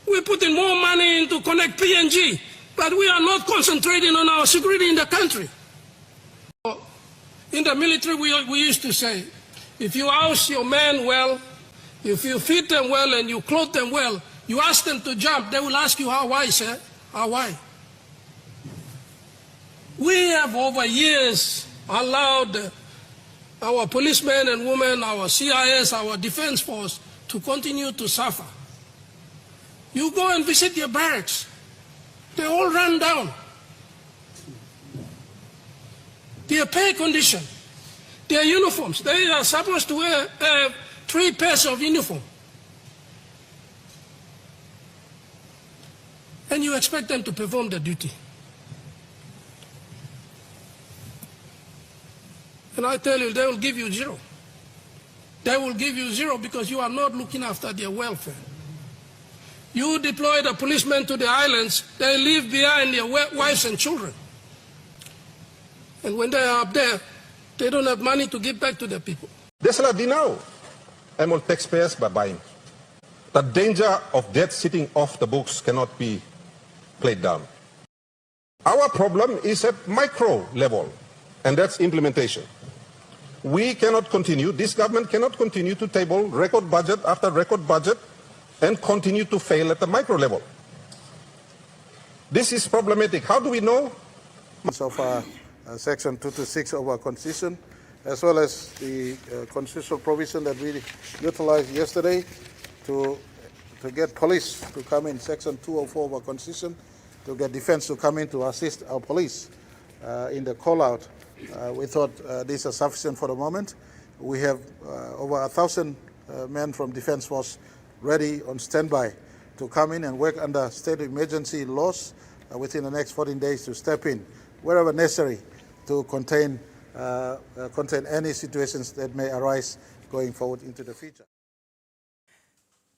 We're putting more money into connect PNG, but we are not concentrating on our security in the country. In the military, we used to say, if you house your men well, if you feed them well and you clothe them well, you ask them to jump, they will ask you, how why, sir? How why? We have over years allowed our policemen and women, our CIS, our defense force to continue to suffer. You go and visit your barracks, they all run down. Their pay condition, their uniforms, they are supposed to wear 3 pairs of uniform. And you expect them to perform their duty. And I tell you, they will give you 0. They will give you 0 because you are not looking after their welfare. You deploy the policemen to the islands, they leave behind their wives and children. And when they are up there, they don't have money to give back to their people. Desala dinau, among taxpayers by buying. The danger of debt sitting off the books cannot be played down. Our problem is at micro level, and that's implementation. We cannot continue, this government cannot continue to table record budget after record budget and continue to fail at the micro level. This is problematic. How do we know? Of Section 226 of our Constitution, as well as the constitutional provision that we utilized yesterday to get police to come in, Section 204 of our Constitution, to get defense to come in to assist our police in the call-out. We thought these are sufficient for the moment. We have over 1,000 men from Defense Force ready on standby to come in and work under state of emergency laws within the next 14 days to step in wherever necessary to contain any situations that may arise going forward into the future.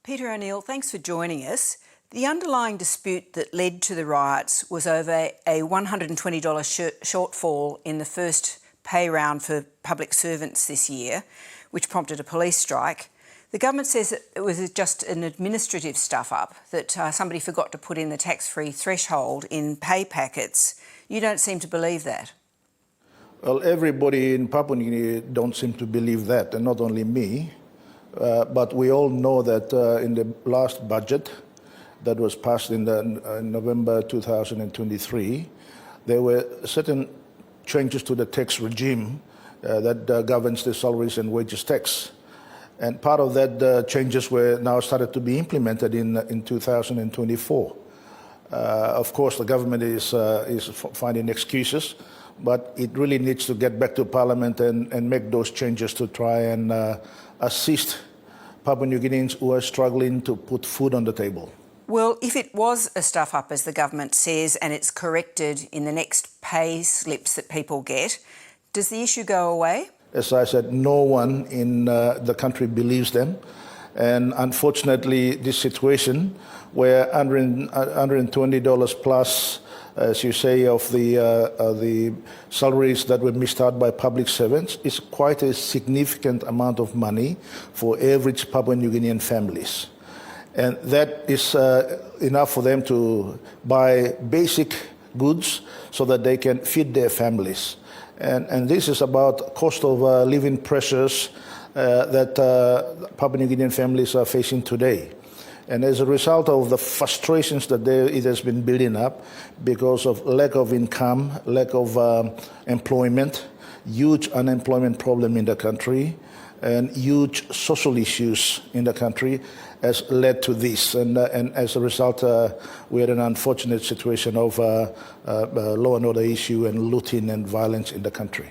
Peter O'Neill, thanks for joining us. The underlying dispute that led to the riots was over a $120 shortfall in the first pay round for public servants this year, which prompted a police strike. The government says that it was just an administrative stuff-up, that somebody forgot to put in the tax-free threshold in pay packets. You don't seem to believe that. Well, everybody in Papua New Guinea don't seem to believe that, and not only me, but we all know that in the last budget that was passed in November 2023, there were certain changes to the tax regime that governs the salaries and wages tax. And part of that changes were now started to be implemented in 2024. Of course, the government is finding excuses, but it really needs to get back to Parliament and make those changes to try and assist Papua New Guineans who are struggling to put food on the table. Well, if it was a stuff-up, as the government says, and it's corrected in the next pay slips that people get, does the issue go away? As I said, no one in the country believes them. And unfortunately, this situation where $120 plus, as you say, of the salaries that were missed out by public servants is quite a significant amount of money for average Papua New Guinean families. And that is enough for them to buy basic goods so that they can feed their families. And this is about cost of living pressures that Papua New Guinean families are facing today. And as a result of the frustrations that it has been building up because of lack of income, lack of employment, huge unemployment problem in the country, and huge social issues in the country has led to this. And as a result, we had an unfortunate situation of law and order issue and looting and violence in the country.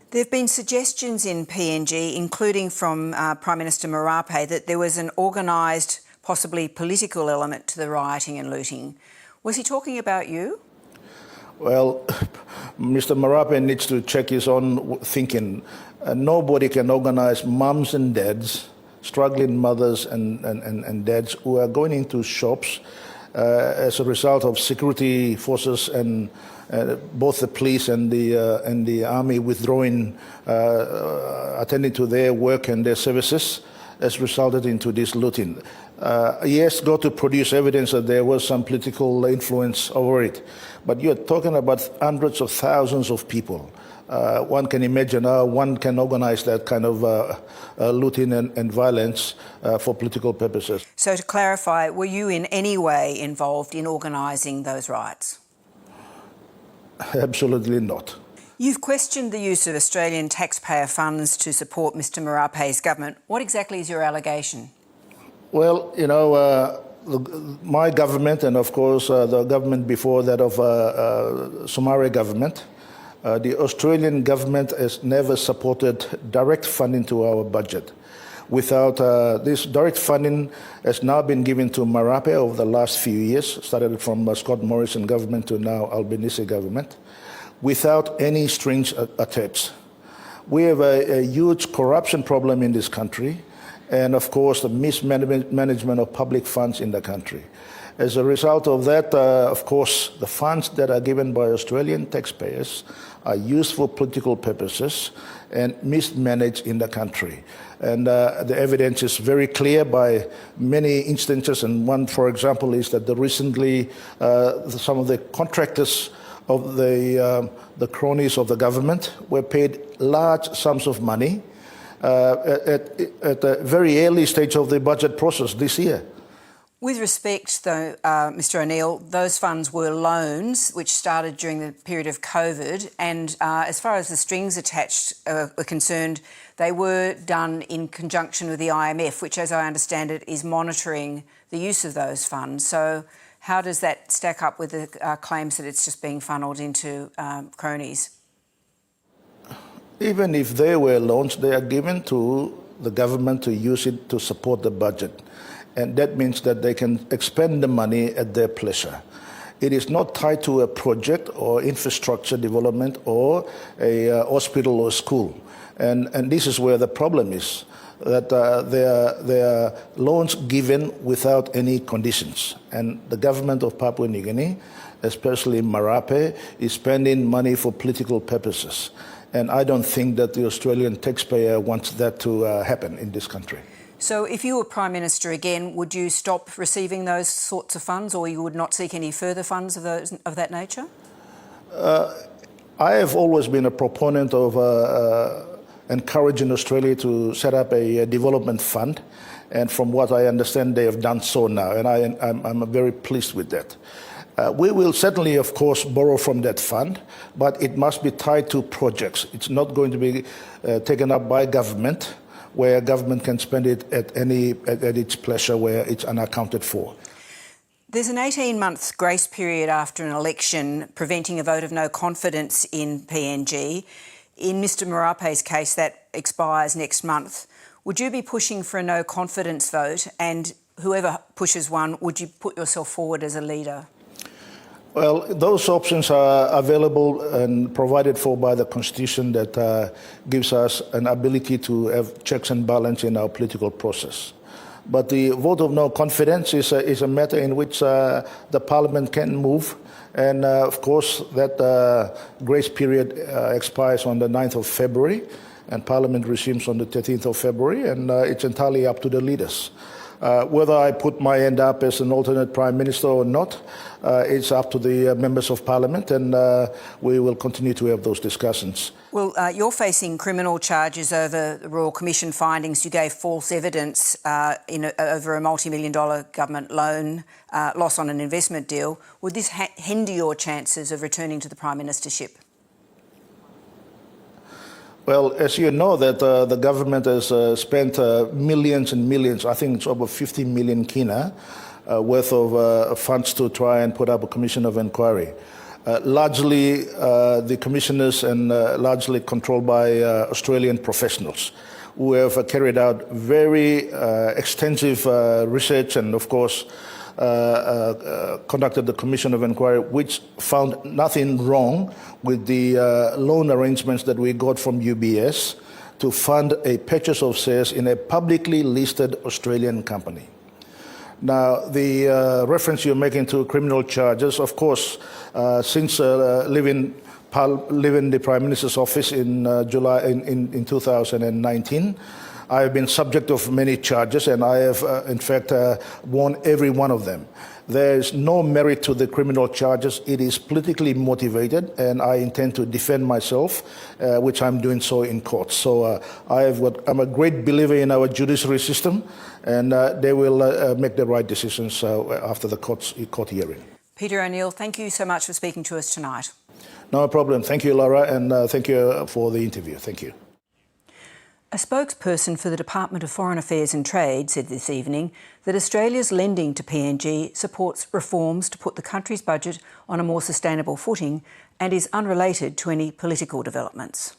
There have been suggestions in PNG, including from Prime Minister Marape, that there was an organised, possibly political element to the rioting and looting. Was he talking about you? Well, Mr. Marape needs to check his own thinking. Nobody can organise mums and dads, struggling mothers and dads who are going into shops as a result of security forces and both the police and the army withdrawing, attending to their work and their services. has resulted into this looting. Yes, got to produce evidence that there was some political influence over it, but you're talking about hundreds of thousands of people. One can imagine how one can organize that kind of looting and violence for political purposes. So to clarify, were you in any way involved in organising those riots? Absolutely not. You've questioned the use of Australian taxpayer funds to support Mr Marape's government. What exactly is your allegation? Well, you know, my government and, of course, the government before that of Somare government, the Australian government has never supported direct funding to our budget. Without this direct funding has now been given to Marape over the last few years, started from Scott Morrison government to now Albanese government, without any strings attached. We have a huge corruption problem in this country, and of course the mismanagement of public funds in the country. As a result of that, of course, the funds that are given by Australian taxpayers are used for political purposes and mismanaged in the country. And the evidence is very clear by many instances, and one, for example, is that recently some of the contractors of the cronies of the government were paid large sums of money at the very early stage of the budget process this year. With respect, though, Mr O'Neill, those funds were loans which started during the period of COVID, and as far as the strings attached are concerned, they were done in conjunction with the IMF, which, as I understand it, is monitoring the use of those funds. So how does that stack up with the claims that it's just being funnelled into cronies? Even if they were loans, they are given to the government to use it to support the budget. And that means that they can expend the money at their pleasure. It is not tied to a project or infrastructure development or a hospital or school. And this is where the problem is, that there are loans given without any conditions. And the government of Papua New Guinea, especially Marape, is spending money for political purposes. And I don't think that the Australian taxpayer wants that to happen in this country. So if you were Prime Minister again, would you stop receiving those sorts of funds, or you would not seek any further funds of that nature? I have always been a proponent of encouraging Australia to set up a development fund, and from what I understand, they have done so now, and I'm very pleased with that. We will certainly, of course, borrow from that fund, but it must be tied to projects. It's not going to be taken up by government, where government can spend it at its pleasure, where it's unaccounted for. There's an 18-month grace period after an election preventing a vote of no confidence in PNG. In Mr Marape's case, that expires next month. Would you be pushing for a no confidence vote? And whoever pushes one, would you put yourself forward as a leader? Well, those options are available and provided for by the Constitution that gives us an ability to have checks and balance in our political process. But the vote of no confidence is a matter in which the Parliament can move. And, of course, that grace period expires on the 9th of February, and Parliament resumes on the 13th of February, and it's entirely up to the leaders. Whether I put my hand up as an alternate Prime Minister or not, it's up to the members of Parliament, and we will continue to have those discussions. Well, you're facing criminal charges over the Royal Commission findings. You gave false evidence over a multi-million-dollar government loan loss on an investment deal. Would this hinder your chances of returning to the Prime Ministership? Well, as you know, that the government has spent millions and millions, I think it's over 50 million kina worth of funds to try and put up a commission of inquiry. Largely the commissioners and largely controlled by Australian professionals who have carried out very extensive research and, of course, conducted the commission of inquiry, which found nothing wrong with the loan arrangements that we got from UBS to fund a purchase of shares in a publicly listed Australian company. Now, the reference you're making to criminal charges, of course, since leaving the Prime Minister's office in July in 2019, I have been subject of many charges, and I have, in fact, won every one of them. There is no merit to the criminal charges. It is politically motivated, and I intend to defend myself, which I'm doing so in court. So I'm a great believer in our judiciary system, and they will make the right decisions after the court hearing. Peter O'Neill, thank you so much for speaking to us tonight. No problem. Thank you, Laura, and thank you for the interview. Thank you. A spokesperson for the Department of Foreign Affairs and Trade said this evening that Australia's lending to PNG supports reforms to put the country's budget on a more sustainable footing and is unrelated to any political developments.